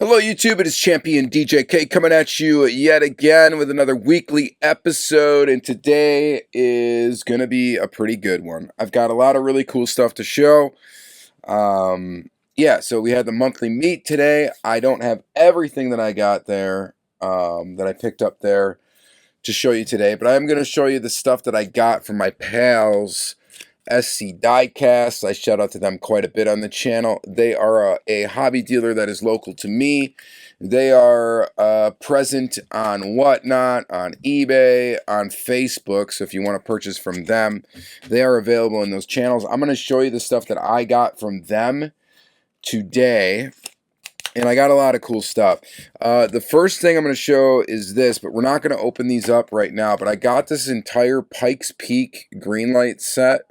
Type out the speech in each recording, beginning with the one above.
Hello YouTube, it is Championdjk coming at you yet again with another weekly episode, and today is going to be a pretty good one. I've got a lot of really cool stuff to show. So we had the monthly meet today. I don't have everything that I got there, that I picked up there to show you today, but I'm going to show you the stuff that I got from my pals Diecast. I shout out to them quite a bit on the channel. They are a hobby dealer that is local to me. They are present on Whatnot, on eBay, on Facebook. So if you want to purchase from them, they are available in those channels. I'm going to show you the stuff that I got from them today. And I got a lot of cool stuff. The first thing I'm going to show is this, but we're not going to open these up right now. But I got this entire Pikes Peak Greenlight set.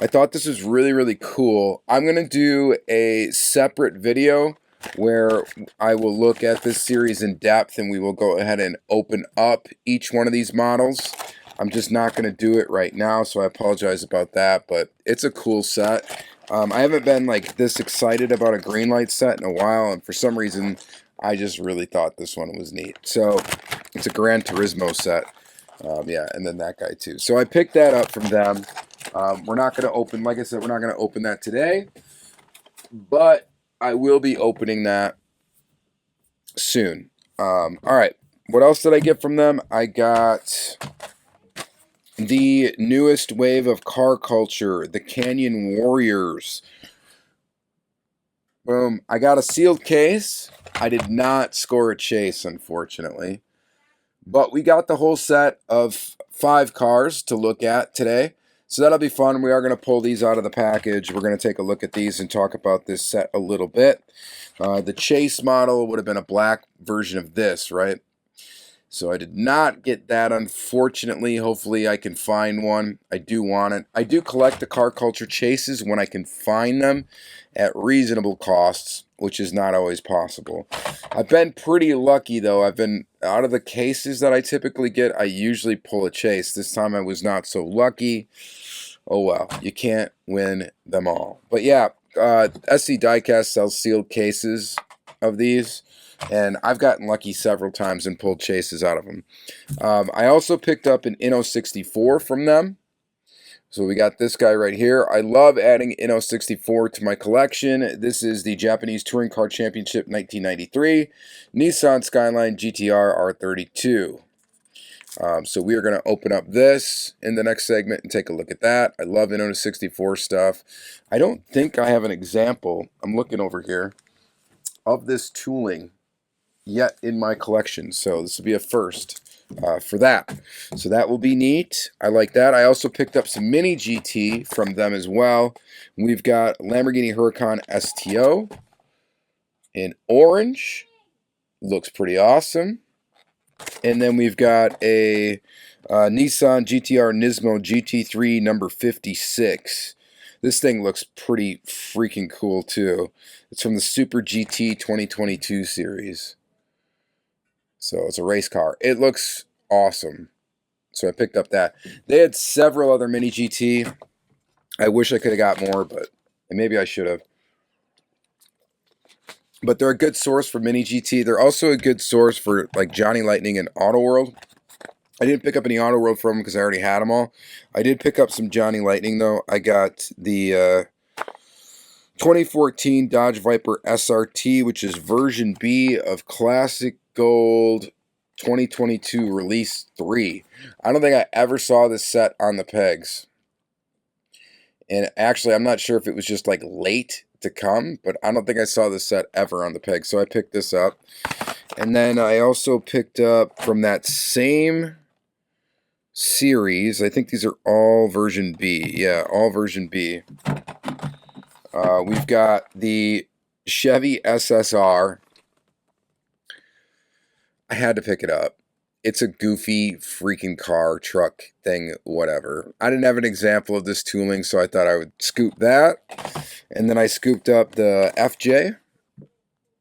I thought this was really, really cool. I'm going to do a separate video where I will look at this series in depth and we will go ahead and open up each one of these models. I'm just not going to do it right now, so I apologize about that, but it's a cool set. I haven't been like this excited about a Greenlight set in a while, and for some reason, I just really thought this one was neat. So, it's a Gran Turismo set. And then that guy too. So I picked that up from them. We're not going to open, like I said, we're not going to open that today, but I will be opening that soon. All right, what else did I get from them? I got the newest wave of car culture, the Canyon Warriors. Boom. I got a sealed case. I did not score a chase, unfortunately. But we got the whole set of 5 cars to look at today. So that'll be fun. We are going to pull these out of the package. We're going to take a look at these and talk about this set a little bit. The Chase model would have been a black version of this, right? So I did not get that, unfortunately. Hopefully I can find one. I do want it. I do collect the car culture chases when I can find them at reasonable costs, which is not always possible. I've been pretty lucky, though. I've been, out of the cases that I typically get, I usually pull a chase. This time I was not so lucky. Oh well, you can't win them all. But yeah, Diecast sells sealed cases of these, and I've gotten lucky several times and pulled chases out of them. I also picked up an Inno64 from them. So we got this guy right here. I love adding Inno64 to my collection. This is the Japanese Touring Car Championship 1993 Nissan Skyline GTR R32. So we are going to open up this in the next segment and take a look at that. I love Inno64 stuff. I don't think I have an example, I'm looking over here, of this tooling yet in my collection. So this will be a first for that. So that will be neat. I like that. I also picked up some Mini GT from them as well. We've got Lamborghini Huracan STO in orange. Looks pretty awesome. And then we've got a Nissan GTR Nismo GT3 number 56. This thing looks pretty freaking cool too. It's from the Super GT 2022 series. So it's a race car. It looks awesome. So I picked up that. They had several other Mini GT. I wish I could have got more, but maybe I should have. But they're a good source for Mini GT. They're also a good source for like Johnny Lightning and Auto World. I didn't pick up any Auto World from them because I already had them all. I did pick up some Johnny Lightning though. I got the 2014 Dodge Viper SRT, which is version B of Classic Gold 2022 Release 3. I don't think I ever saw this set on the pegs. And actually, I'm not sure if it was just like late to come, but I don't think I saw this set ever on the peg, so I picked this up. And then I also picked up from that same series, I think these are all version B. Yeah, all version B. We've got the Chevy SSR. I had to pick it up. It's a goofy freaking car, truck thing, whatever. I didn't have an example of this tooling, so I thought I would scoop that. And then I scooped up the FJ.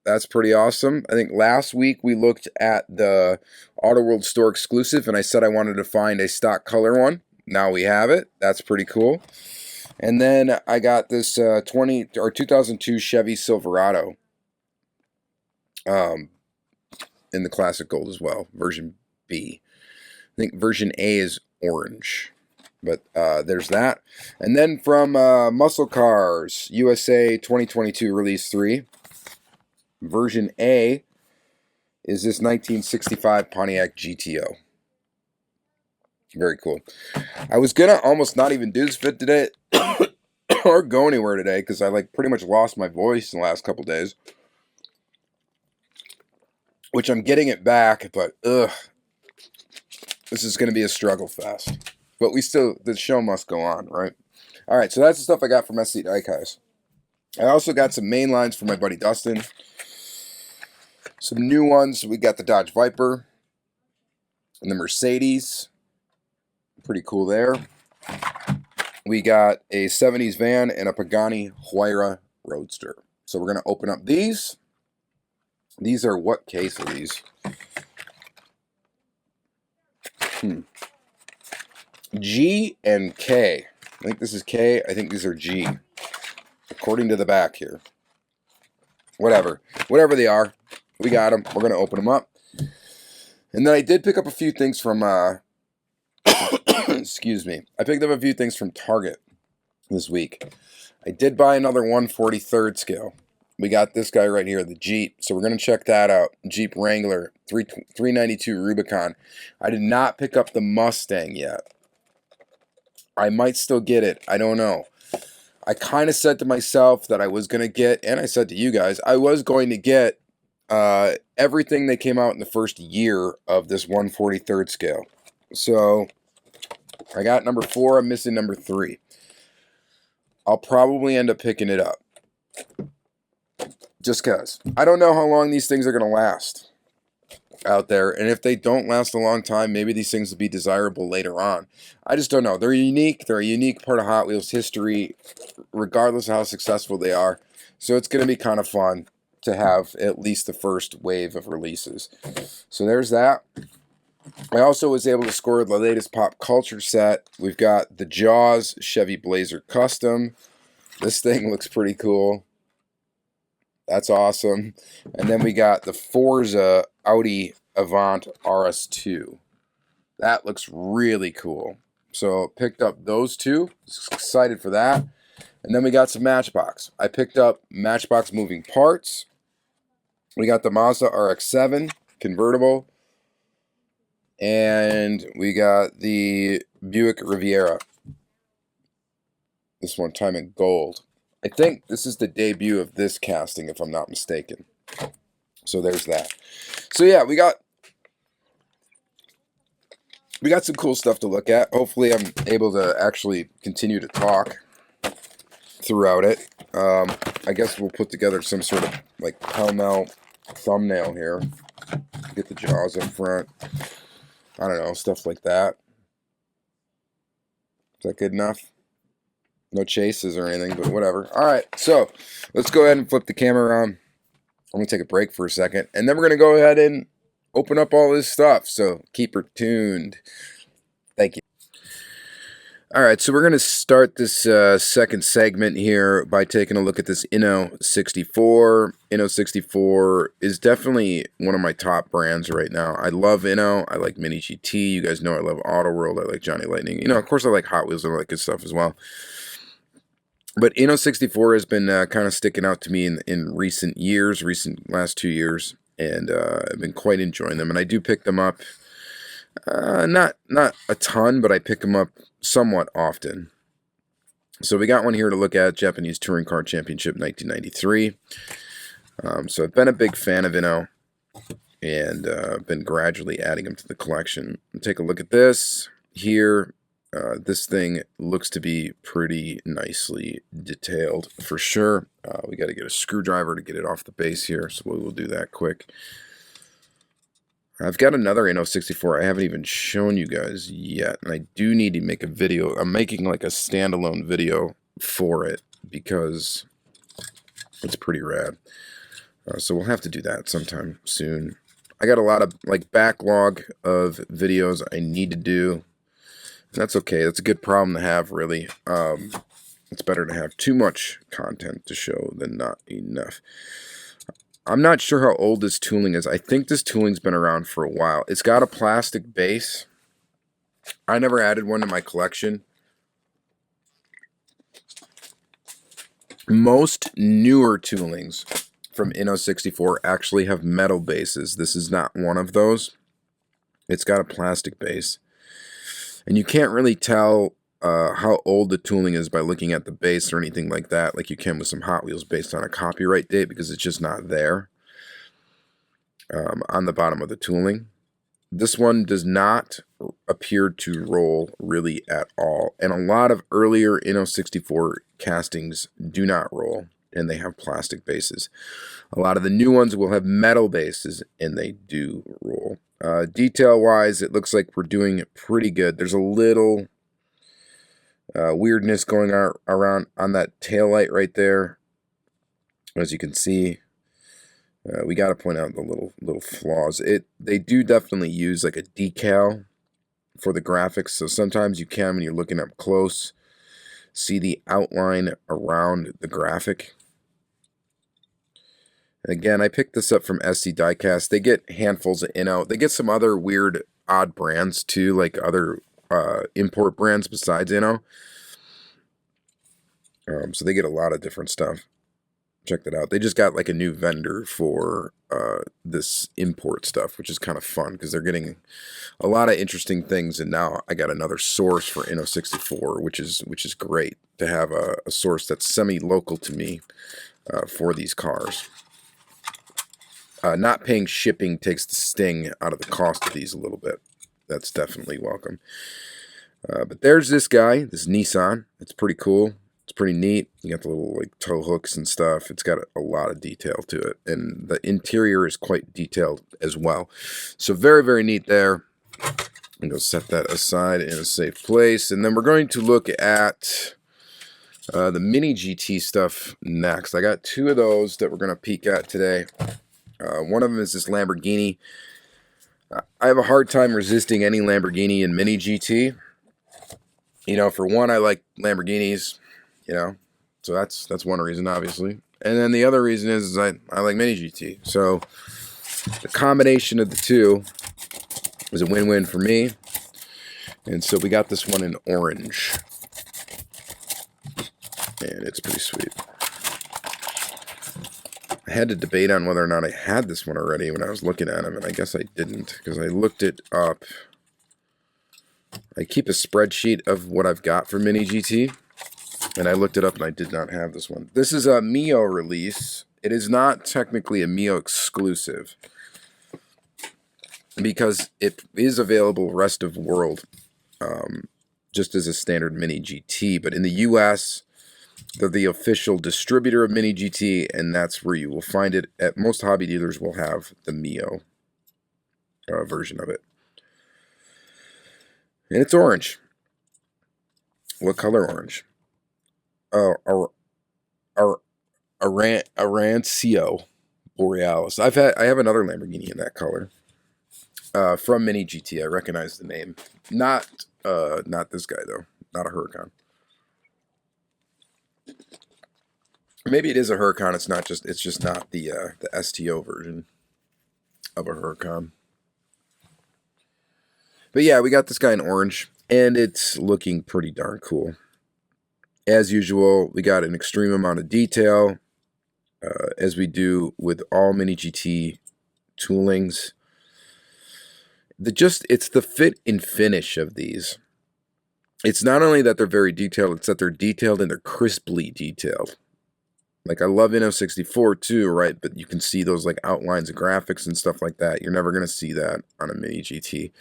That's pretty awesome. I think last week we looked at the Auto World Store exclusive, and I said I wanted to find a stock color one. Now we have it. That's pretty cool. And then I got this 2002 Chevy Silverado. in the classic gold as well, version B. I think version A is orange. But there's that. And then from Muscle Cars, USA 2022 Release 3. Version A is this 1965 Pontiac GTO. Very cool. I was going to almost not even do this vid today or go anywhere today because I like pretty much lost my voice in the last couple days. Which I'm getting it back, but this is going to be a struggle fest. But the show must go on, right? All right, so that's the stuff I got from SC Diecast. I also got some main lines for my buddy Dustin. Some new ones. We got the Dodge Viper and the Mercedes. Pretty cool there. We got a 70s van and a Pagani Huayra Roadster. So we're going to open up these. These are, what case are these? G and K. I think this is K. I think these are G. According to the back here. Whatever they are. We got them. We're going to open them up. And then I did pick up a few things from, excuse me. I picked up a few things from Target this week. I did buy another 1/43 scale. We got this guy right here, the Jeep. So we're going to check that out. Jeep Wrangler 392 Rubicon. I did not pick up the Mustang yet. I might still get it. I don't know. I kind of said to myself that I was going to get, and I said to you guys, I was going to get everything that came out in the first year of this 1/43 scale. So I got number 4. I'm missing number 3. I'll probably end up picking it up. Just because. I don't know how long these things are going to last out there. And if they don't last a long time, maybe these things will be desirable later on. I just don't know. They're unique. They're a unique part of Hot Wheels history, regardless of how successful they are. So it's going to be kind of fun to have at least the first wave of releases. So there's that. I also was able to score the latest pop culture set. We've got the Jaws Chevy Blazer Custom. This thing looks pretty cool. That's awesome. And then we got the Forza Audi Avant RS2. That looks really cool. So picked up those two. Excited for that. And then we got some Matchbox. I picked up Matchbox moving parts. We got the Mazda RX-7 convertible. And we got the Buick Riviera. This one time in gold. I think this is the debut of this casting, if I'm not mistaken. So there's that. So yeah, we got some cool stuff to look at. Hopefully I'm able to actually continue to talk throughout it. I guess we'll put together some sort of like pell-mell thumbnail here. Get the Jaws up front. I don't know, stuff like that. Is that good enough? No chases or anything, but whatever. All right, so let's go ahead and flip the camera around. I'm going to take a break for a second, and then we're going to go ahead and open up all this stuff, so keep her tuned. Thank you. All right, so we're going to start this second segment here by taking a look at this Inno 64. Inno 64 is definitely one of my top brands right now. I love Inno. I like Mini GT. You guys know I love Auto World. I like Johnny Lightning. You know, of course, I like Hot Wheels and all that good stuff as well. But Inno 64 has been kind of sticking out to me in recent years, last 2 years, and I've been quite enjoying them. And I do pick them up, not a ton, but I pick them up somewhat often. So we got one here to look at, Japanese Touring Car Championship 1993. So I've been a big fan of Inno, and been gradually adding them to the collection. Take a look at this here. This thing looks to be pretty nicely detailed for sure. We got to get a screwdriver to get it off the base here, so we will do that quick. I've got another Inno 64 I haven't even shown you guys yet, and I do need to make a video. I'm making like a standalone video for it because it's pretty rad. So we'll have to do that sometime soon. I got a lot of like backlog of videos I need to do. That's okay. That's a good problem to have, really. It's better to have too much content to show than not enough. I'm not sure how old this tooling is. I think this tooling's been around for a while. It's got a plastic base. I never added one to my collection. Most newer toolings from Inno64 actually have metal bases. This is not one of those. It's got a plastic base. And you can't really tell how old the tooling is by looking at the base or anything like that, like you can with some Hot Wheels based on a copyright date, because it's just not there on the bottom of the tooling. This one does not appear to roll really at all. And a lot of earlier Inno64 castings do not roll, and they have plastic bases. A lot of the new ones will have metal bases, and they do roll. Detail-wise, it looks like we're doing pretty good. There's a little weirdness going around on that tail light right there. As you can see, we got to point out the little flaws. They do definitely use like a decal for the graphics, so sometimes you can, when you're looking up close, see the outline around the graphic. Again, I picked this up from SC Diecast. They get handfuls of Inno. They get some other weird, odd brands too, like other import brands besides Inno. So they get a lot of different stuff. Check that out. They just got like a new vendor for this import stuff, which is kind of fun because they're getting a lot of interesting things. And now I got another source for Inno64, which is great to have a source that's semi-local to me for these cars. Not paying shipping takes the sting out of the cost of these a little bit. That's definitely welcome. But there's this guy, this Nissan. It's pretty cool. It's pretty neat. You got the little like tow hooks and stuff. It's got a lot of detail to it. And the interior is quite detailed as well. So very, very neat there. I'm going to set that aside in a safe place. And then we're going to look at the Mini GT stuff next. I got two of those that we're going to peek at today. One of them is this Lamborghini. I have a hard time resisting any Lamborghini in Mini GT. You know, for one, I like Lamborghinis, you know, so that's one reason, obviously. And then the other reason is I like Mini GT. So the combination of the two is a win-win for me. And so we got this one in orange. And it's pretty sweet. I had to debate on whether or not I had this one already when I was looking at them, and I guess I didn't, because I looked it up. I keep a spreadsheet of what I've got for Mini GT, and I looked it up, and I did not have this one. This is a Mio release. It is not technically a Mio exclusive, because it is available rest of world, just as a standard Mini GT, but in the US, they're the official distributor of Mini GT, and that's where you will find it. At most hobby dealers will have the Mio version of it. And it's orange. What color orange? Arancio Borealis. I have another Lamborghini in that color. From Mini GT. I recognize the name. Not this guy though. Not a Huracan. Maybe it is a Huracan. It's just not the STO version of a Huracan. But yeah, we got this guy in orange, and it's looking pretty darn cool. As usual, we got an extreme amount of detail, as we do with all Mini GT toolings. It's the fit and finish of these. It's not only that they're very detailed, it's that they're detailed and they're crisply detailed. Like, I love Inno64 too, right? But you can see those like outlines of graphics and stuff like that. You're never going to see that on a Mini GT.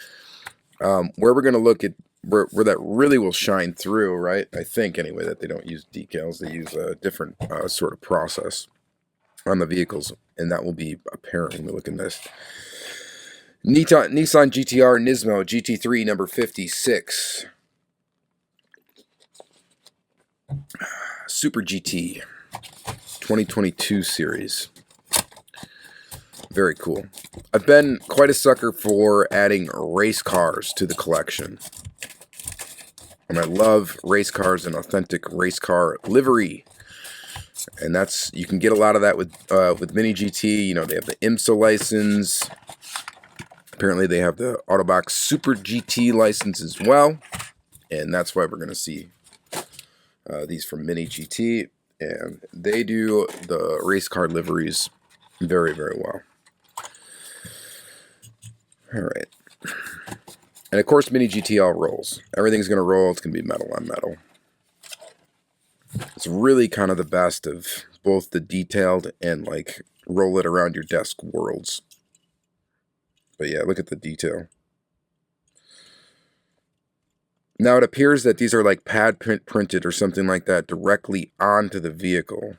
Where we're going to look at where that really will shine through, right? I think anyway, that they don't use decals. They use a different sort of process on the vehicles. And that will be apparent when we look at this. Nissan GTR Nismo GT3 number 56. Super GT 2022 series. Very cool. I've been quite a sucker for adding race cars to the collection. And I love race cars and authentic race car livery. And that's, you can get a lot of that with Mini GT. You know, they have the IMSA license. Apparently they have the Autobox Super GT license as well. And that's why we're going to see these from Mini GT. And they do the race car liveries very, very well. All right. And of course, Mini GT all rolls. Everything's going to roll. It's going to be metal on metal. It's really kind of the best of both the detailed and like roll it around your desk worlds. But yeah, look at the detail. Now it appears that these are like pad printed or something like that directly onto the vehicle,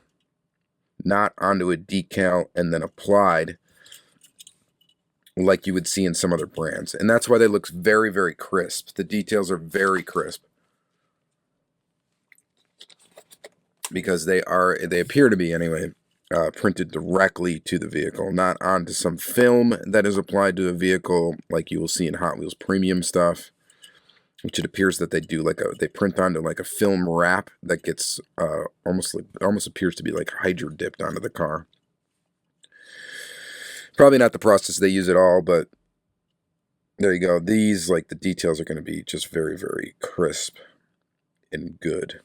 not onto a decal and then applied like you would see in some other brands. And that's why they look very, very crisp. The details are very crisp. Because they appear to be anyway, printed directly to the vehicle, not onto some film that is applied to a vehicle like you will see in Hot Wheels premium stuff, which it appears that they do they print onto like a film wrap that gets almost appears to be like hydro dipped onto the car. Probably not the process they use at all, but there you go. These, like, the details are going to be just very, very crisp and good.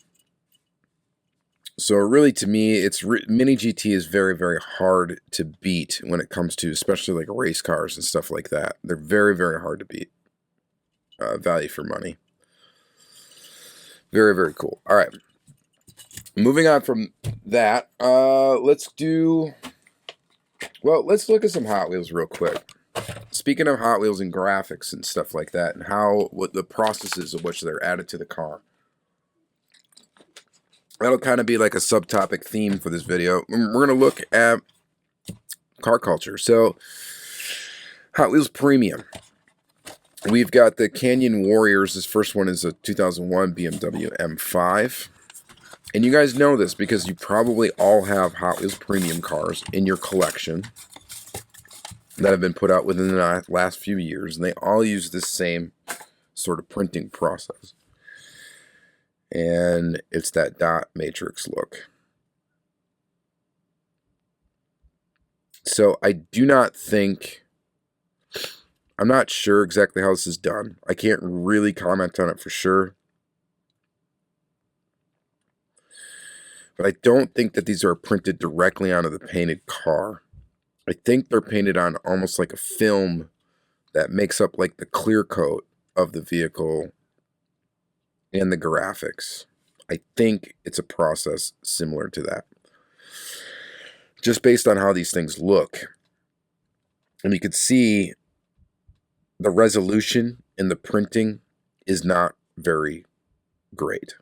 So really, to me, Mini GT is very, very hard to beat when it comes to, especially like race cars and stuff like that. They're very, very hard to beat. Value for money. Very, very cool. All right. Moving on from that, let's look at some Hot Wheels real quick. Speaking of Hot Wheels and graphics and stuff like that, and what the processes of which they're added to the car. That'll kind of be like a subtopic theme for this video. We're going to look at car culture. So, Hot Wheels Premium. We've got the Canyon Warriors. This first one is a 2001 BMW M5. And you guys know this because you probably all have Hot Wheels Premium cars in your collection that have been put out within the last few years. And they all use this same sort of printing process. And it's that dot matrix look. So I do not think, I'm not sure exactly how this is done. I can't really comment on it for sure. But I don't think that these are printed directly onto the painted car. I think they're painted on almost like a film that makes up like the clear coat of the vehicle and the graphics. I think it's a process similar to that. Just based on how these things look. And you could see the resolution in the printing is not very great.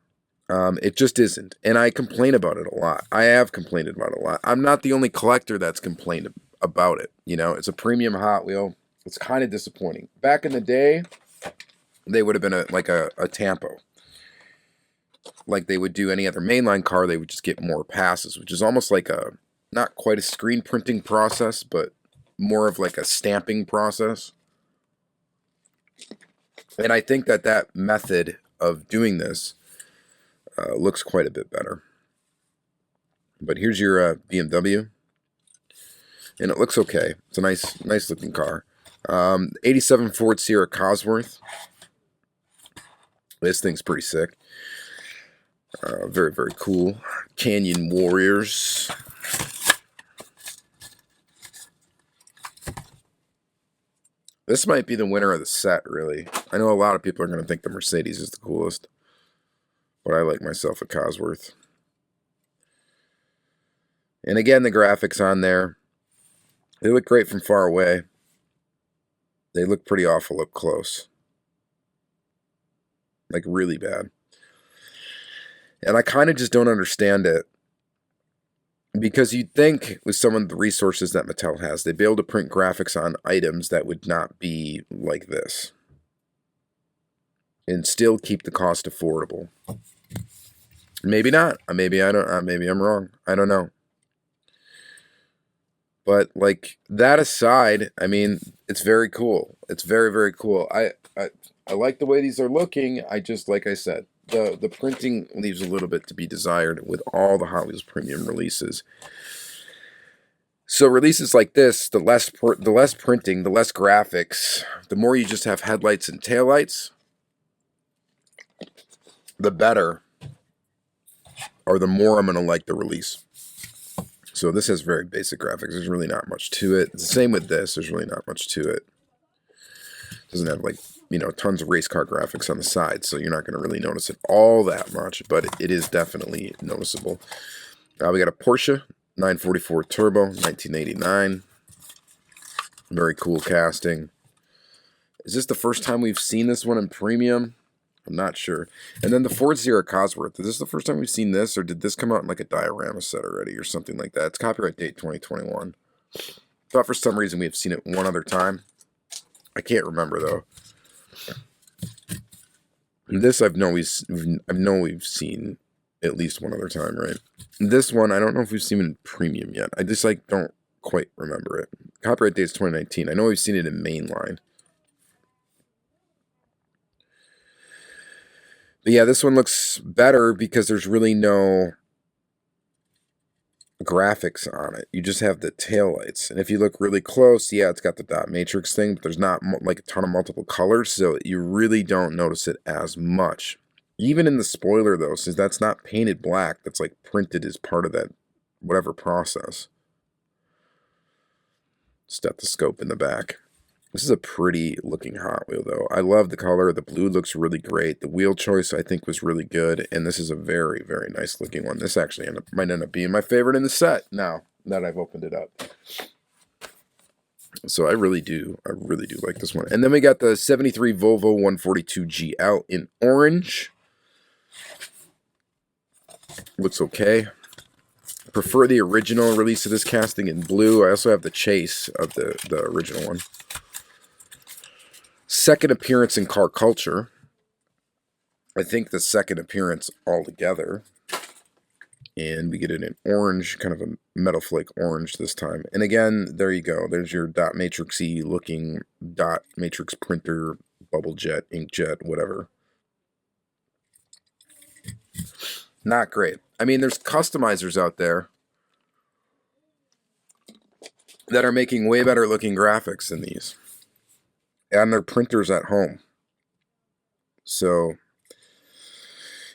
It just isn't. And I complain about it a lot. I have complained about it a lot. I'm not the only collector that's complained about it. You know, it's a premium Hot Wheel. It's kind of disappointing. Back in the day, they would have been like a Tampo. Like they would do any other mainline car, they would just get more passes, which is almost like not quite a screen printing process, but more of like a stamping process. And I think that method of doing this looks quite a bit better. But here's your BMW. And it looks okay. It's a nice looking car. 87 Ford Sierra Cosworth. This thing's pretty sick. Very, very cool. Canyon Warriors. This might be the winner of the set, really. I know a lot of people are going to think the Mercedes is the coolest. But I like myself a Cosworth. And again, the graphics on there. They look great from far away. They look pretty awful up close. Like really bad. And I kind of just don't understand it. Because you'd think with some of the resources that Mattel has, they'd be able to print graphics on items that would not be like this. And still keep the cost affordable. Maybe not. Maybe I'm wrong. I don't know. But like that aside, I mean, it's very cool. It's very, very cool. I like the way these are looking. I just, like I said, the printing leaves a little bit to be desired with all the Hot Wheels Premium releases. So releases like this, the less printing, the less graphics, the more you just have headlights and taillights, the better, or the more I'm going to like the release. So this has very basic graphics. There's really not much to it. It's the same with this. There's really not much to it. Doesn't have, like, you know, tons of race car graphics on the side, so you're not going to really notice it all that much, but it is definitely noticeable. We got a Porsche 944 Turbo, 1989. Very cool casting. Is this the first time we've seen this one in premium? I'm not sure. And then the Ford Sierra Cosworth. Is this the first time we've seen this, or did this come out in like a diorama set already or something like that? It's copyright date 2021. Thought for some reason we have seen it one other time. I can't remember though. This I know we've seen at least one other time, right? This one I don't know if we've seen it in premium yet. I just like don't quite remember it. Copyright date is 2019. I know we've seen it in mainline. But yeah, this one looks better because there's really no graphics on it. You just have the taillights. And if you look really close, yeah, it's got the dot matrix thing, but there's not like a ton of multiple colors, so you really don't notice it as much. Even in the spoiler, though, since that's not painted black, that's like printed as part of that whatever process. Stethoscope in the back. This is a pretty looking Hot Wheel, though. I love the color. The blue looks really great. The wheel choice, I think, was really good. And this is a very, very nice looking one. This actually might end up being my favorite in the set now that I've opened it up. So I really do like this one. And then we got the 73 Volvo 142 GL in orange. Looks okay. Prefer the original release of this casting in blue. I also have the chase of the original one. Second appearance in car culture. I think the second appearance altogether. And we get it in orange, kind of a metal flake orange this time. And again, there you go. There's your dot matrixy looking dot matrix printer, bubble jet, inkjet, whatever. Not great. I mean, there's customizers out there that are making way better looking graphics than these. And their printers at home. So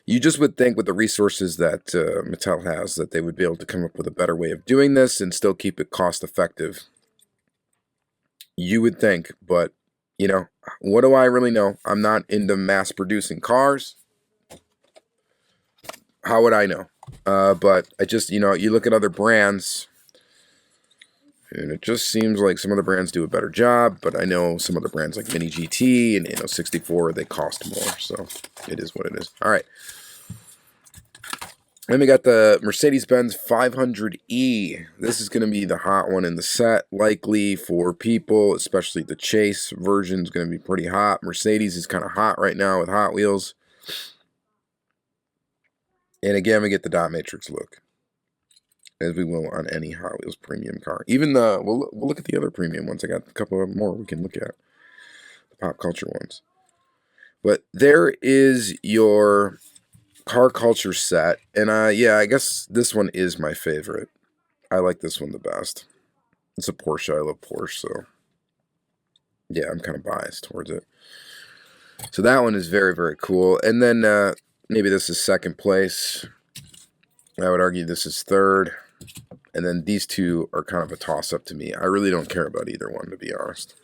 you just would think with the resources that Mattel has that they would be able to come up with a better way of doing this and still keep it cost effective. You would think, but you know, what do I really know? I'm not into mass producing cars. How would I know? But I just, you know, you look at other brands, and it just seems like some other brands do a better job, but I know some other brands like Mini GT and Inno 64, they cost more, so it is what it is. All right. Then we got the Mercedes-Benz 500E. This is going to be the hot one in the set, likely for people, especially the Chase version is going to be pretty hot. Mercedes is kind of hot right now with Hot Wheels. And again, we get the dot matrix look, as we will on any Hot Wheels premium car. Even the, we'll look at the other premium ones. I got a couple of more we can look at, the pop culture ones. But there is your car culture set, and yeah, I guess this one is my favorite. I like this one the best. It's a Porsche. I love Porsche, so yeah, I'm kind of biased towards it. So that one is very, very cool. And then maybe this is second place. I would argue this is third. And then these two are kind of a toss-up to me. I really don't care about either one, to be honest.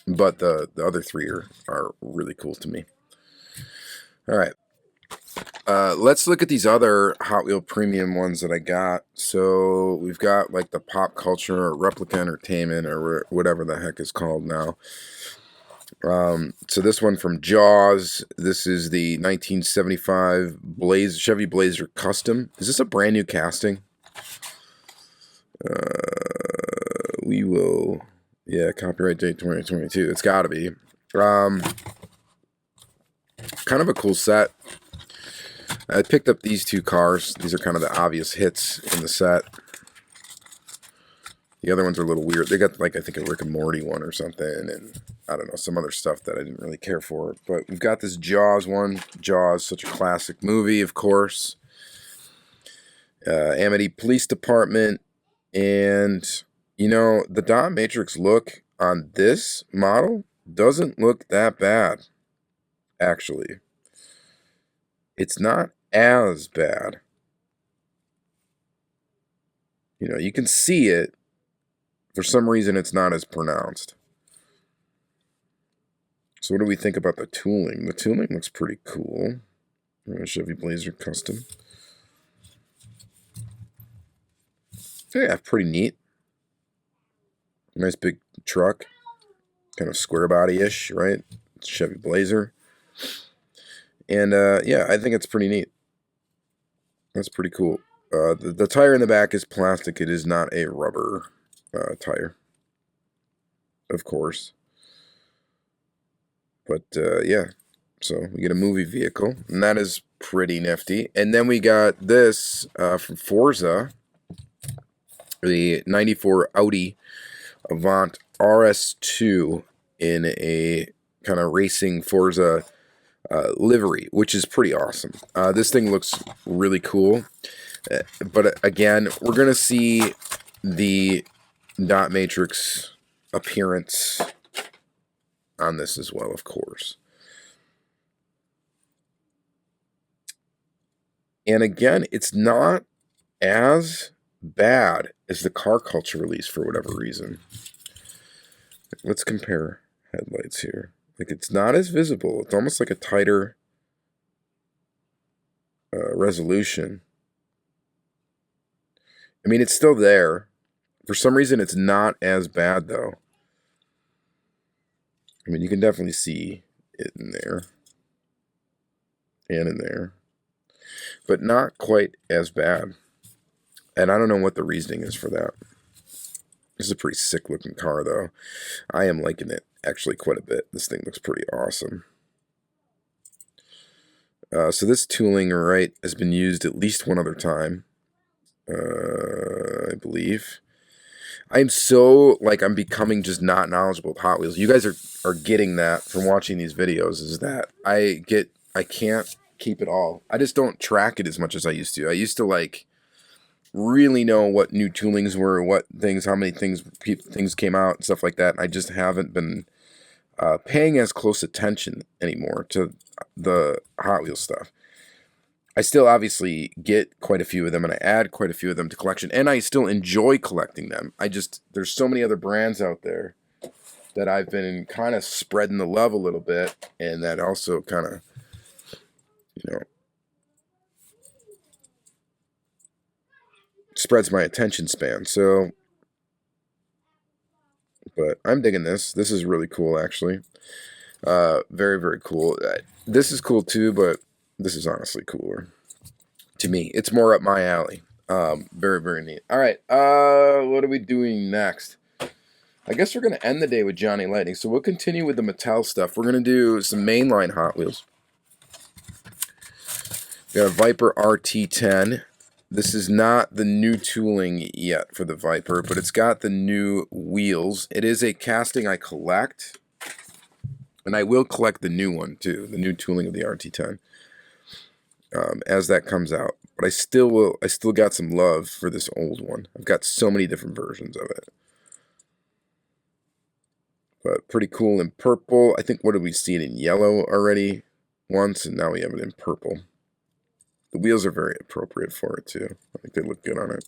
But the other three are really cool to me. All right. Let's look at these other Hot Wheel premium ones that I got. So we've got like the Pop Culture or Replica Entertainment or whatever the heck is called now. So this one from Jaws. This is the 1975 Chevy Blazer Custom. Is this a brand new casting? We will... Yeah, copyright date 2022. It's got to be. Kind of a cool set. I picked up these two cars. These are kind of the obvious hits in the set. The other ones are a little weird. They got, like, I think a Rick and Morty one or something, and I don't know, some other stuff that I didn't really care for. But we've got this Jaws one. Jaws, such a classic movie, of course. Amity Police Department. And, you know, the dot matrix look on this model doesn't look that bad, actually. It's not as bad. You know, you can see it. For some reason, it's not as pronounced. So what do we think about the tooling? The tooling looks pretty cool. Chevy Blazer Custom. Yeah, pretty neat. Nice big truck. Kind of square body-ish, right? It's Chevy Blazer. And, yeah, I think it's pretty neat. That's pretty cool. The tire in the back is plastic. It is not a rubber tire, of course. But, yeah, so we get a movie vehicle, and that is pretty nifty. And then we got this from Forza, the 94 Audi Avant RS2 in a kind of racing Forza livery, which is pretty awesome. This thing looks really cool. But again, we're going to see the dot matrix appearance on this as well, of course. And again, it's not as bad as the Car Culture release for whatever reason. Let's compare headlights here. Like, it's not as visible. It's almost like a tighter resolution. I mean, it's still there. For some reason, it's not as bad, though. I mean, you can definitely see it in there. And in there. But not quite as bad. And I don't know what the reasoning is for that. This is a pretty sick-looking car, though. I am liking it, actually, quite a bit. This thing looks pretty awesome. So this tooling, right, has been used at least one other time. I believe. I'm so, like, I'm becoming just not knowledgeable with Hot Wheels. You guys are getting that from watching these videos, is that I can't keep it all. I just don't track it as much as I used to. I used to, like, really know what new toolings were, what things, how many things came out, and stuff like that. I just haven't been paying as close attention anymore to the Hot Wheels stuff. I still obviously get quite a few of them, and I add quite a few of them to collection, and I still enjoy collecting them. There's so many other brands out there that I've been kind of spreading the love a little bit, and that also kind of, you know, spreads my attention span. So, but I'm digging this. This is really cool, actually. Very, very cool. This is cool too, but this is honestly cooler to me. It's more up my alley. Very, very neat. All right. What are we doing next? I guess we're going to end the day with Johnny Lightning. So we'll continue with the Mattel stuff. We're going to do some mainline Hot Wheels. We got a Viper RT10. This is not the new tooling yet for the Viper, but it's got the new wheels. It is a casting I collect. And I will collect the new one too, the new tooling of the RT10. As that comes out. But I still got some love for this old one. I've got so many different versions of it. But pretty cool in purple. I think, what did we see it in yellow already once, and now we have it in purple. The wheels are very appropriate for it too. I think they look good on it.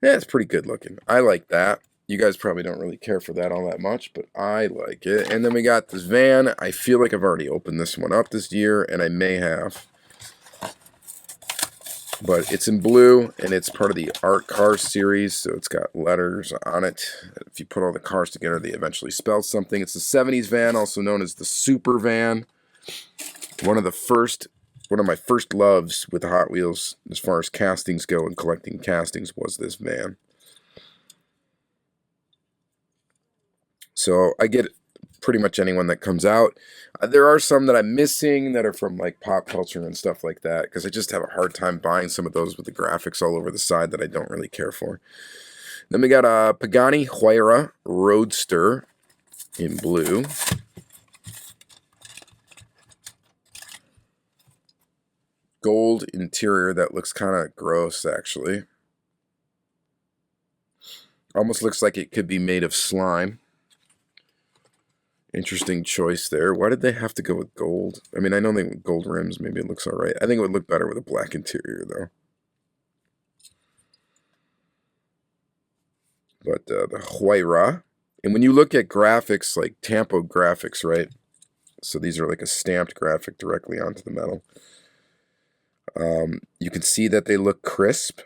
Yeah, it's pretty good looking. I like that. You guys probably don't really care for that all that much, but I like it. And then we got this van. I feel like I've already opened this one up this year, and I may have. But it's in blue, and it's part of the Art Car series, so it's got letters on it. If you put all the cars together, they eventually spell something. It's the 70s van, also known as the Super Van. One of my first loves with Hot Wheels, as far as castings go and collecting castings, was this van. So I get pretty much anyone that comes out. There are some that I'm missing that are from like pop culture and stuff like that, because I just have a hard time buying some of those with the graphics all over the side that I don't really care for. Then we got a Pagani Huayra Roadster in blue. Gold interior that looks kind of gross, actually. Almost looks like it could be made of slime. Interesting choice there. Why did they have to go with gold? I mean, I know they with gold rims. Maybe it looks all right. I think it would look better with a black interior, though. But the Huayra. And when you look at graphics, like Tampo graphics, right? So these are like a stamped graphic directly onto the metal. You can see that they look crisp.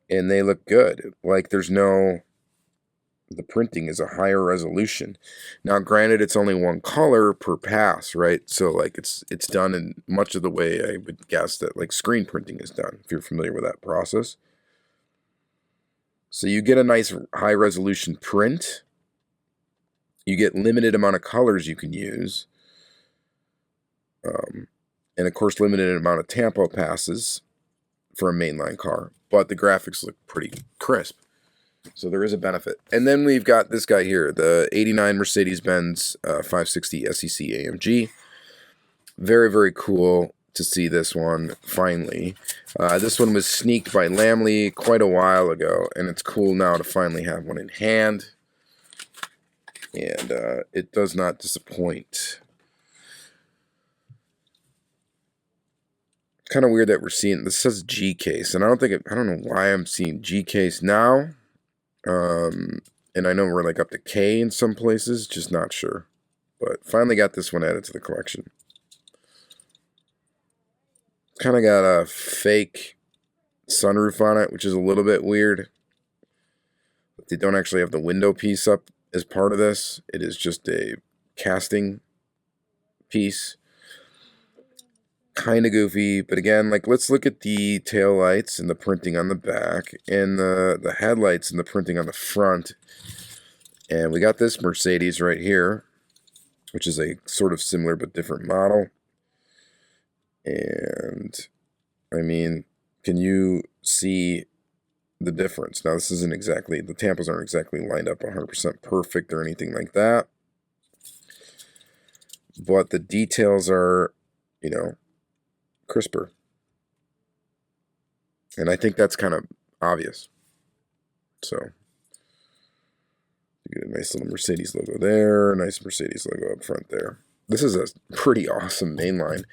And they look good. Like there's no... The printing is a higher resolution. Now, granted, it's only one color per pass, right? So, like, it's done in much of the way I would guess that, like, screen printing is done, if you're familiar with that process. So you get a nice high-resolution print. You get limited amount of colors you can use. And, of course, limited amount of tampo passes for a mainline car. But the graphics look pretty crisp. So there is a benefit. And then we've got this guy here, the 89 Mercedes-Benz 560 SEC AMG. Very, very cool to see this one, finally. This one was sneaked by Lamley quite a while ago, and it's cool now to finally have one in hand. And it does not disappoint. Kind of weird that we're seeing, this says G case, and I don't know why I'm seeing G case now. And I know we're like up to K in some places, just not sure. But finally got this one added to the collection. Kind of got a fake sunroof on it, which is a little bit weird. But they don't actually have the window piece up as part of this. It is just a casting piece. Kind of goofy, but again, like, let's look at the tail lights and the printing on the back and the headlights and the printing on the front. And we got this Mercedes right here, which is a sort of similar but different model. And I mean, can you see the difference? Now, this isn't exactly, the tampos aren't exactly lined up 100% perfect or anything like that, but the details are, you know, crisper. And I think that's kind of obvious. So you get a nice little Mercedes logo there, nice Mercedes logo up front there. This is a pretty awesome mainline.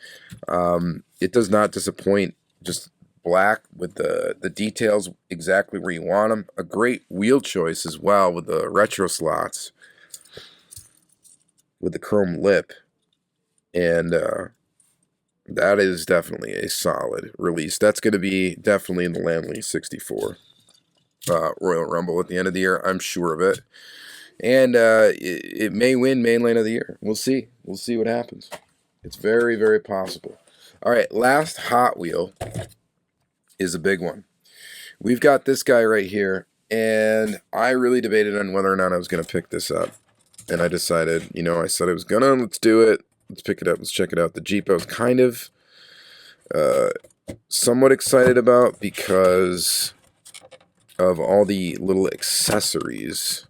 It does not disappoint. Just black with the details exactly where you want them. A great wheel choice as well with the retro slots with the chrome lip. And that is definitely a solid release. That's going to be definitely in the Lamley 64 Royal Rumble at the end of the year. I'm sure of it. And it may win Mainline of the Year. We'll see. We'll see what happens. It's very, very possible. All right, last Hot Wheel is a big one. We've got this guy right here. And I really debated on whether or not I was going to pick this up. And I decided, you know, I said I was going to. Let's do it. Let's pick it up. Let's check it out. The Jeep I was kind of somewhat excited about because of all the little accessories,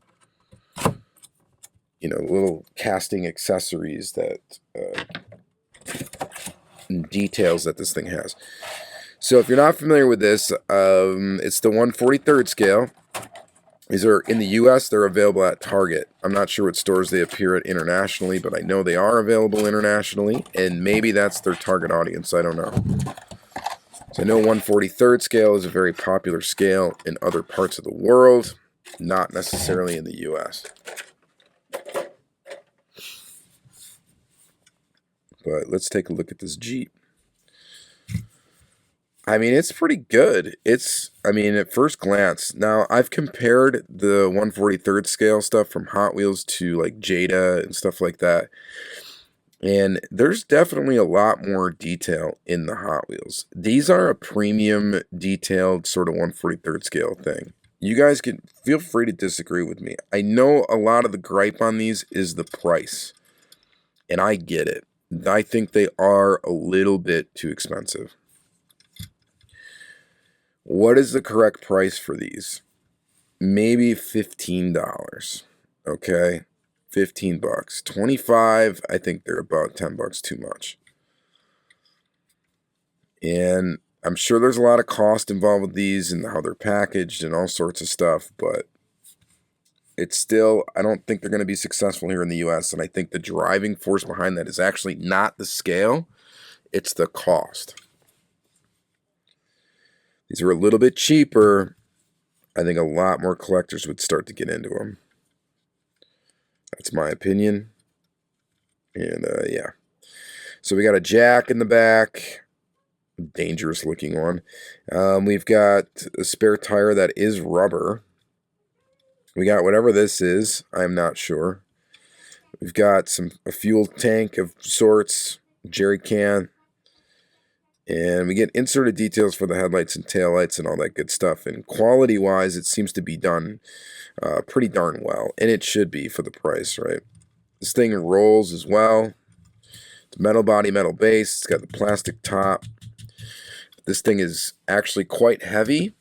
you know, little casting accessories that details that this thing has. So if you're not familiar with this, it's the 1/43rd scale. These are in the U.S. They're available at Target. I'm not sure what stores they appear at internationally, but I know they are available internationally, and maybe that's their target audience. I don't know. So I know 1/43rd scale is a very popular scale in other parts of the world, not necessarily in the U.S. But let's take a look at this Jeep. I mean, it's pretty good. I mean, at first glance. Now, I've compared the 1/43rd scale stuff from Hot Wheels to, like, Jada and stuff like that. And there's definitely a lot more detail in the Hot Wheels. These are a premium, detailed sort of 1/43rd scale thing. You guys can feel free to disagree with me. I know a lot of the gripe on these is the price. And I get it. I think they are a little bit too expensive. What is the correct price for these? maybe $15. Okay, 15 bucks. 25, I think they're about 10 bucks too much. And I'm sure there's a lot of cost involved with these and how they're packaged and all sorts of stuff, but it's still, I don't think they're going to be successful here in the US. And I think the driving force behind that is actually not the scale, it's the cost. These are a little bit cheaper. I think a lot more collectors would start to get into them. That's my opinion. And yeah. So we got a jack in the back. Dangerous looking one. We've got a spare tire that is rubber. We got whatever this is. I'm not sure. We've got a fuel tank of sorts, jerry can, and we get inserted details for the headlights and taillights and all that good stuff. And quality-wise, it seems to be done pretty darn well, and it should be for the price, right? This thing rolls as well. It's metal body, metal base. It's got the plastic top. This thing is actually quite heavy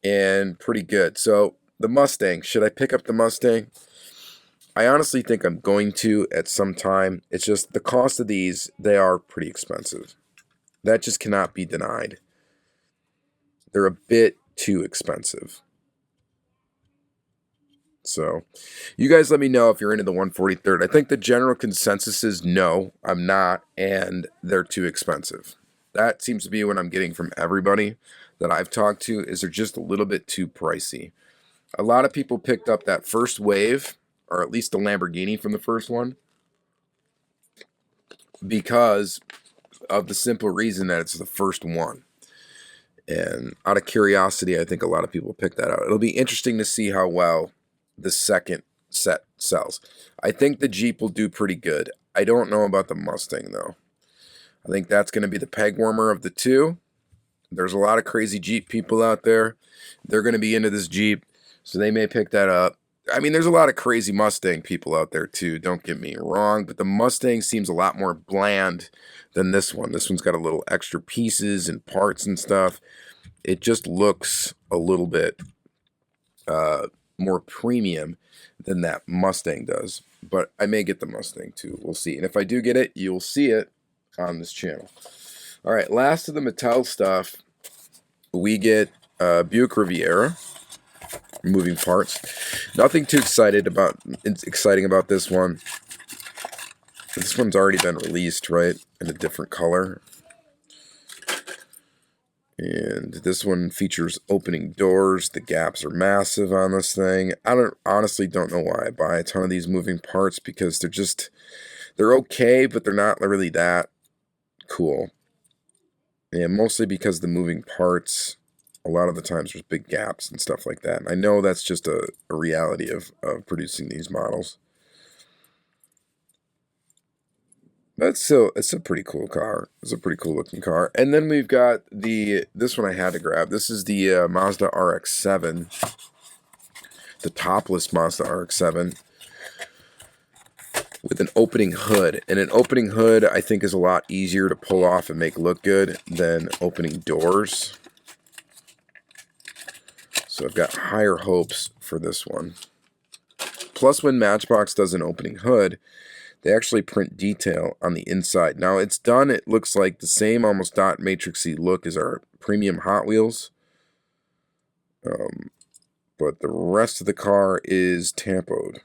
and pretty good. So the Mustang, should I pick up the Mustang? I honestly think I'm going to at some time. It's just the cost of these, they are pretty expensive. That just cannot be denied. They're a bit too expensive. So you guys let me know if you're into the 143rd. I think the general consensus is no, I'm not, and they're too expensive. That seems to be what I'm getting from everybody that I've talked to, is they're just a little bit too pricey. A lot of people picked up that first wave, or at least the Lamborghini from the first one, because of the simple reason that it's the first one. And out of curiosity, I think a lot of people picked that out. It'll be interesting to see how well the second set sells. I think the Jeep will do pretty good. I don't know about the Mustang, though. I think that's going to be the peg warmer of the two. There's a lot of crazy Jeep people out there. They're going to be into this Jeep, so they may pick that up. I mean, there's a lot of crazy Mustang people out there too, don't get me wrong, but the Mustang seems a lot more bland than this one. This one's got a little extra pieces and parts and stuff. It just looks a little bit more premium than that Mustang does. But I may get the Mustang too. We'll see. And if I do get it, you'll see it on this channel. All right, last of the Mattel stuff, we get Buick Riviera. Moving parts. Nothing too exciting about this one. This one's already been released, right? In a different color. And this one features opening doors. The gaps are massive on this thing. I honestly don't know why I buy a ton of these moving parts, because they're okay, but they're not really that cool. And mostly because the moving parts, a lot of the times there's big gaps and stuff like that. And I know that's just a reality of producing these models. But still, it's a pretty cool car. It's a pretty cool looking car. And then we've got this one I had to grab. This is the Mazda RX-7. The topless Mazda RX-7. With an opening hood. And an opening hood, I think, is a lot easier to pull off and make look good than opening doors. So I've got higher hopes for this one. Plus, when Matchbox does an opening hood, they actually print detail on the inside. Now, it's done, it looks like the same almost dot matrixy look as our premium Hot Wheels. But the rest of the car is tampoed.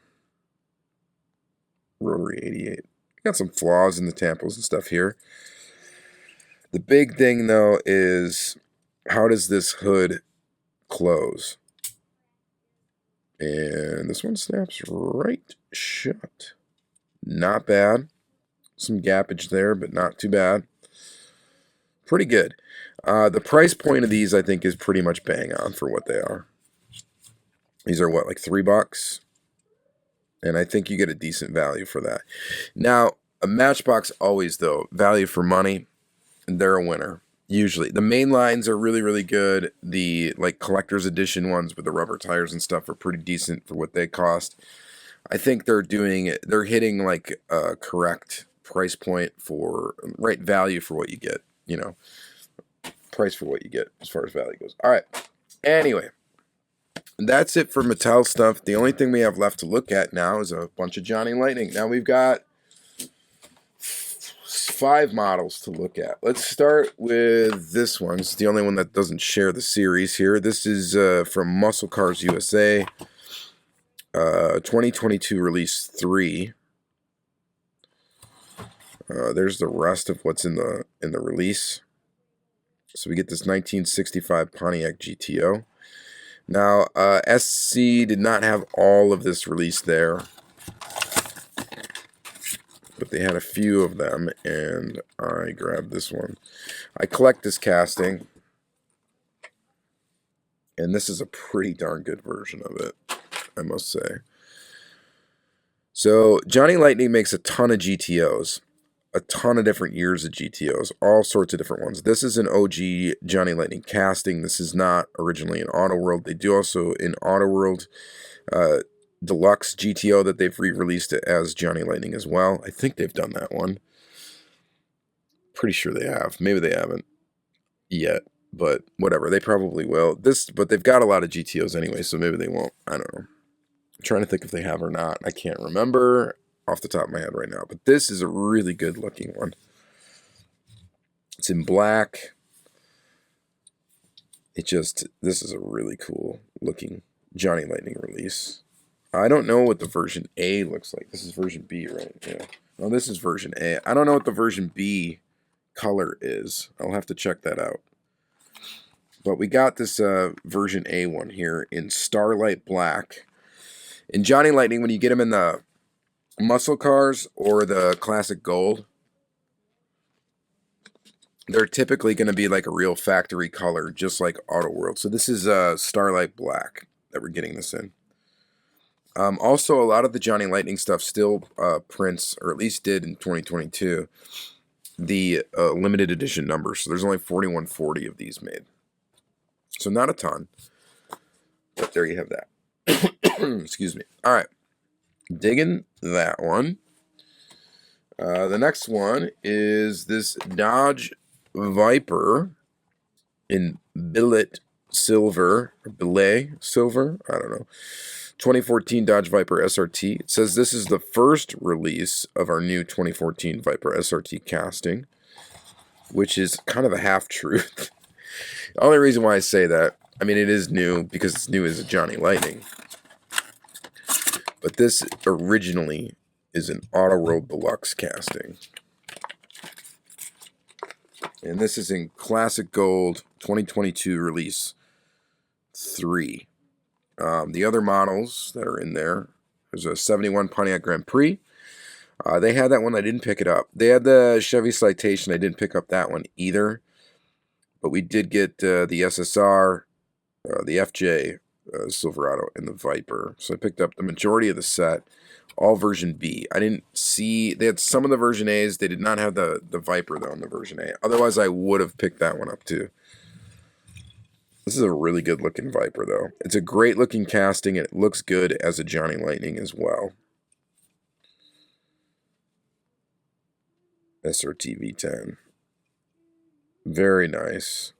Rotary 88. Got some flaws in the tampos and stuff here. The big thing, though, is how does this hood close? And this one snaps right shut. Not bad. Some gappage there, but not too bad. Pretty good. The price point of these, I think, is pretty much bang on for what they are. These are what, like $3? And I think you get a decent value for that. Now, a Matchbox always, though, value for money, they're a winner. Usually. The main lines are really, really good. The collector's edition ones with the rubber tires and stuff are pretty decent for what they cost. I think they're hitting like a correct price point for right value for what you get, price for what you get as far as value goes. All right. Anyway, That's it for Mattel stuff. The only thing we have left to look at now is a bunch of Johnny Lightning. Now we've got 5 models to look at. Let's start with this one. It's the only one that doesn't share the series here. This is from Muscle Cars USA, 2022 release 3. There's the rest of what's in the release. So we get this 1965 Pontiac GTO. Now, SC did not have all of this released there, but they had a few of them, and I grabbed this one. I collect this casting, and this is a pretty darn good version of it, I must say. So, Johnny Lightning makes a ton of GTOs. A ton of different years of GTOs, all sorts of different ones. This is an OG Johnny Lightning casting. This is not originally in Auto World. They do also in Auto World Deluxe GTO that they've re-released it as Johnny Lightning as well. I think they've done that one. Pretty sure they have. Maybe they haven't yet, but whatever. They probably will. But they've got a lot of GTOs anyway, so maybe they won't. I don't know. I'm trying to think if they have or not. I can't remember off the top of my head right now, but this is a really good looking one. It's in black. This is a really cool looking Johnny Lightning release. I don't know what the version A looks like. This is version B, right? Yeah. No, this is version A. I don't know what the version B color is. I'll have to check that out. But we got this version A one here in Starlight Black. In Johnny Lightning, when you get him in the muscle cars or the classic gold, they're typically going to be like a real factory color, just like Auto World. So this is Starlight Black that we're getting this in. Also, a lot of the Johnny Lightning stuff still prints, or at least did in 2022, the limited edition numbers. So there's only 4140 of these made. So not a ton, but there you have that. Excuse me. All right. Digging that one. The next one is this Dodge Viper in billet silver, or billet silver, I don't know. 2014 Dodge Viper SRT. It says this is the first release of our new 2014 Viper SRT casting, which is kind of a half-truth. The only reason why I say that, I mean, it is new because it's new as a Johnny Lightning. But this originally is an Auto World Deluxe casting. And this is in Classic Gold 2022 release 3. The other models that are in there, there's a 71 Pontiac Grand Prix. They had that one. I didn't pick it up. They had the Chevy Citation. I didn't pick up that one either. But we did get the SSR, the FJ, Silverado, and the Viper. So I picked up the majority of the set, all version B. I didn't see, they had some of the version A's. They did not have the Viper, though, in the version A. Otherwise, I would have picked that one up, too. This is a really good looking Viper, though. It's a great looking casting, and it looks good as a Johnny Lightning as well. SRT V10. Very nice.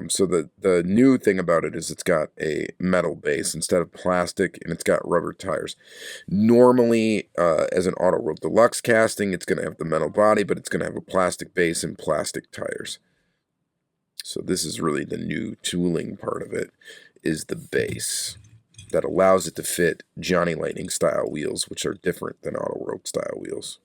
So the new thing about it is it's got a metal base instead of plastic, and it's got rubber tires. Normally, as an Auto World Deluxe casting, it's going to have the metal body, but it's going to have a plastic base and plastic tires. So this is really the new tooling part of it, is the base that allows it to fit Johnny Lightning style wheels, which are different than Auto World style wheels.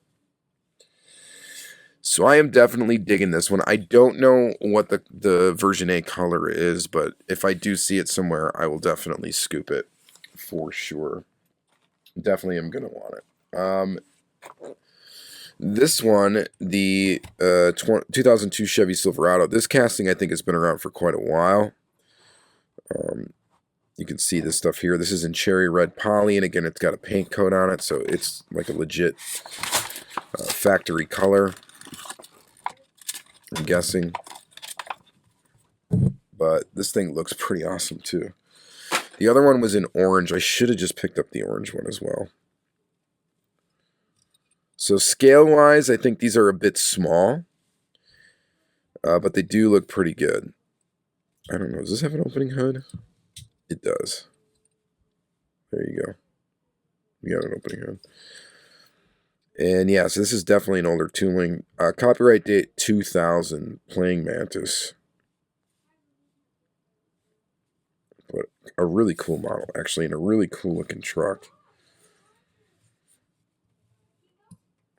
So I am definitely digging this one. I don't know what the version A color is, but if I do see it somewhere, I will definitely scoop it for sure. Definitely am going to want it. This one, the 2002 Chevy Silverado. This casting, I think, has been around for quite a while. You can see this stuff here. This is in cherry red poly, and again, it's got a paint coat on it, so it's like a legit factory color, I'm guessing. But this thing looks pretty awesome, too. The other one was in orange. I should have just picked up the orange one as well. So scale-wise, I think these are a bit small, but they do look pretty good. I don't know. Does this have an opening hood? It does. There you go. You got an opening hood. And yeah, so this is definitely an older tooling. Copyright date 2000, Playing Mantis. But a really cool model, actually, and a really cool looking truck.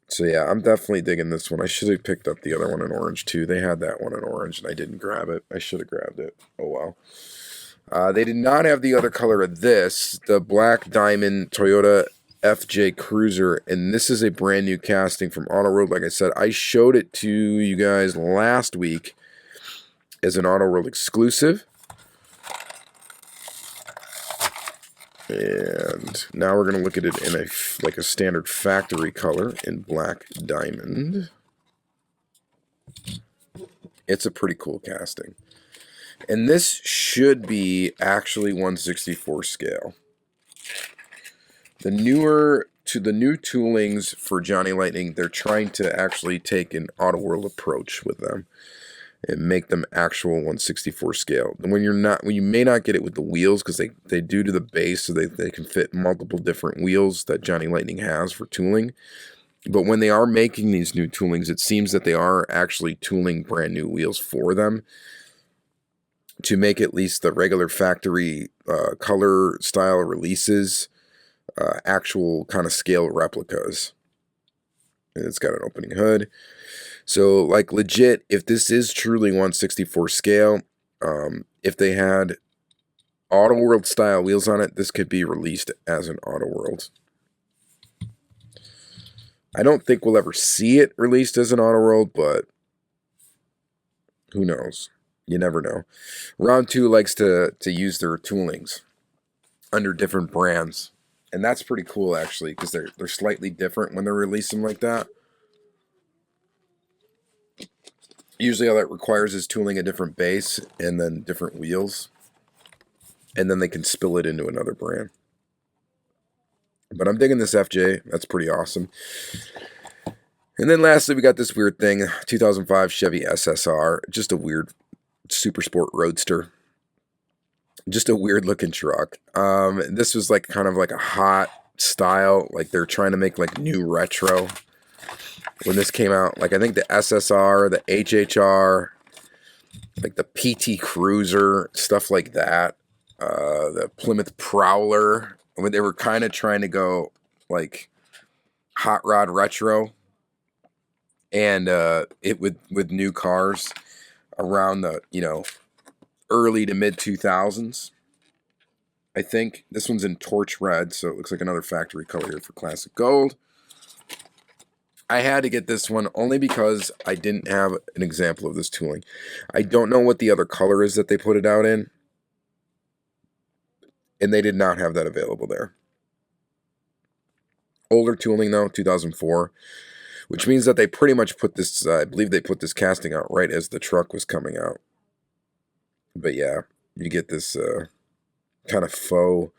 So yeah, I'm definitely digging this one. I should have picked up the other one in orange too. They had that one in orange and I didn't grab it. I should have grabbed it. Oh well. They did not have the other color of this, the Black Diamond Toyota FJ Cruiser, and this is a brand new casting from Auto World. Like I said, I showed it to you guys last week as an Auto World exclusive. And now we're going to look at it in a standard factory color in Black Diamond. It's a pretty cool casting. And this should be actually 1/64 scale. The new toolings for Johnny Lightning, they're trying to actually take an Auto World approach with them and make them actual 1/64 scale. And when you may not get it with the wheels, because they do to the base, so they can fit multiple different wheels that Johnny Lightning has for tooling. But when they are making these new toolings, it seems that they are actually tooling brand new wheels for them to make at least the regular factory color style releases actual kind of scale replicas. And it's got an opening hood. So, like, legit, if this is truly 1/64 scale, if they had Auto World style wheels on it, this could be released as an Auto World. I don't think we'll ever see it released as an Auto World, but who knows? You never know. Round 2 likes to use their toolings under different brands, and that's pretty cool, actually, because they're slightly different when they release them like that. Usually all that requires is tooling a different base and then different wheels. And then they can spill it into another brand. But I'm digging this FJ. That's pretty awesome. And then lastly, we got this weird thing. 2005 Chevy SSR. Just a weird super sport roadster. Just a weird looking truck. This was like kind of like a hot style. Like they're trying to make like new retro. When this came out, like I think the SSR, the HHR, like the PT Cruiser, stuff like that, the Plymouth Prowler, when they were kind of trying to go like hot rod retro, and it with new cars around the early to mid 2000s. I think this one's in torch red, so it looks like another factory color here for classic gold. I had to get this one only because I didn't have an example of this tooling. I don't know what the other color is that they put it out in. And they did not have that available there. Older tooling though, 2004. Which means that they pretty much put this, I believe they put this casting out right as the truck was coming out. But yeah, you get this kind of faux,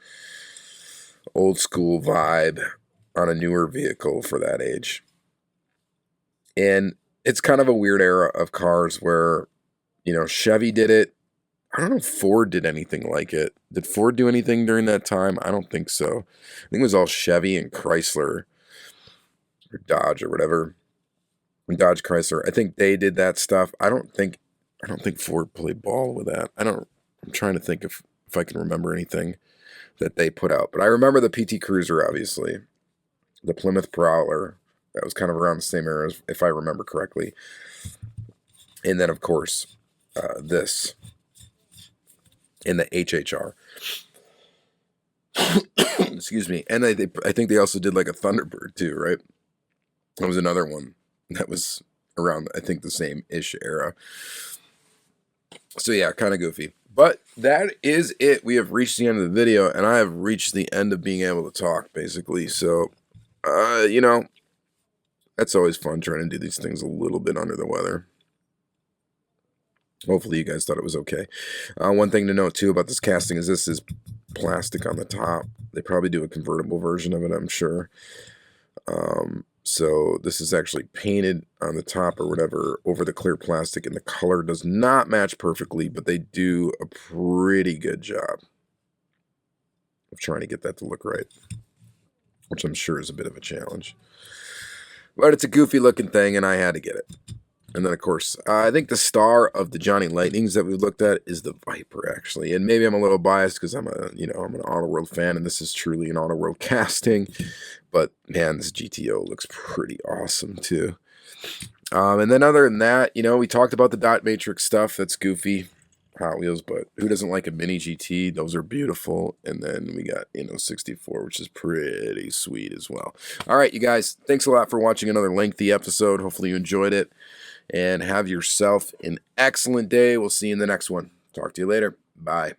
old school vibe on a newer vehicle for that age. And it's kind of a weird era of cars where, Chevy did it. I don't know if Ford did anything like it. Did Ford do anything during that time? I don't think so. I think it was all Chevy and Chrysler or Dodge or whatever. Dodge Chrysler. I think they did that stuff. I don't think Ford played ball with that. I'm trying to think if I can remember anything that they put out. But I remember the PT Cruiser, obviously. The Plymouth Prowler. That was kind of around the same era, if I remember correctly. And then, of course, this. In the HHR. Excuse me. And I think they also did like a Thunderbird too, right? That was another one that was around, I think, the same-ish era. So yeah, kind of goofy. But that is it. We have reached the end of the video, and I have reached the end of being able to talk, basically. So, that's always fun trying to do these things a little bit under the weather. Hopefully you guys thought it was okay. One thing to note, too, about this casting is this is plastic on the top. They probably do a convertible version of it, I'm sure. So this is actually painted on the top or whatever over the clear plastic, and the color does not match perfectly, but they do a pretty good job of trying to get that to look right, which I'm sure is a bit of a challenge. But it's a goofy looking thing, and I had to get it. And then, of course, I think the star of the Johnny Lightnings that we looked at is the Viper, actually. And maybe I'm a little biased because I'm I'm an Auto World fan, and this is truly an Auto World casting. But man, this GTO looks pretty awesome too. And then other than that, we talked about the dot matrix stuff. That's goofy. Hot Wheels, but who doesn't like a mini GT? Those are beautiful. And then we got 64, which is pretty sweet as well. All right, you guys, thanks a lot for watching another lengthy episode. Hopefully you enjoyed it, and have yourself an excellent day. We'll see you in the next one. Talk to you later. Bye.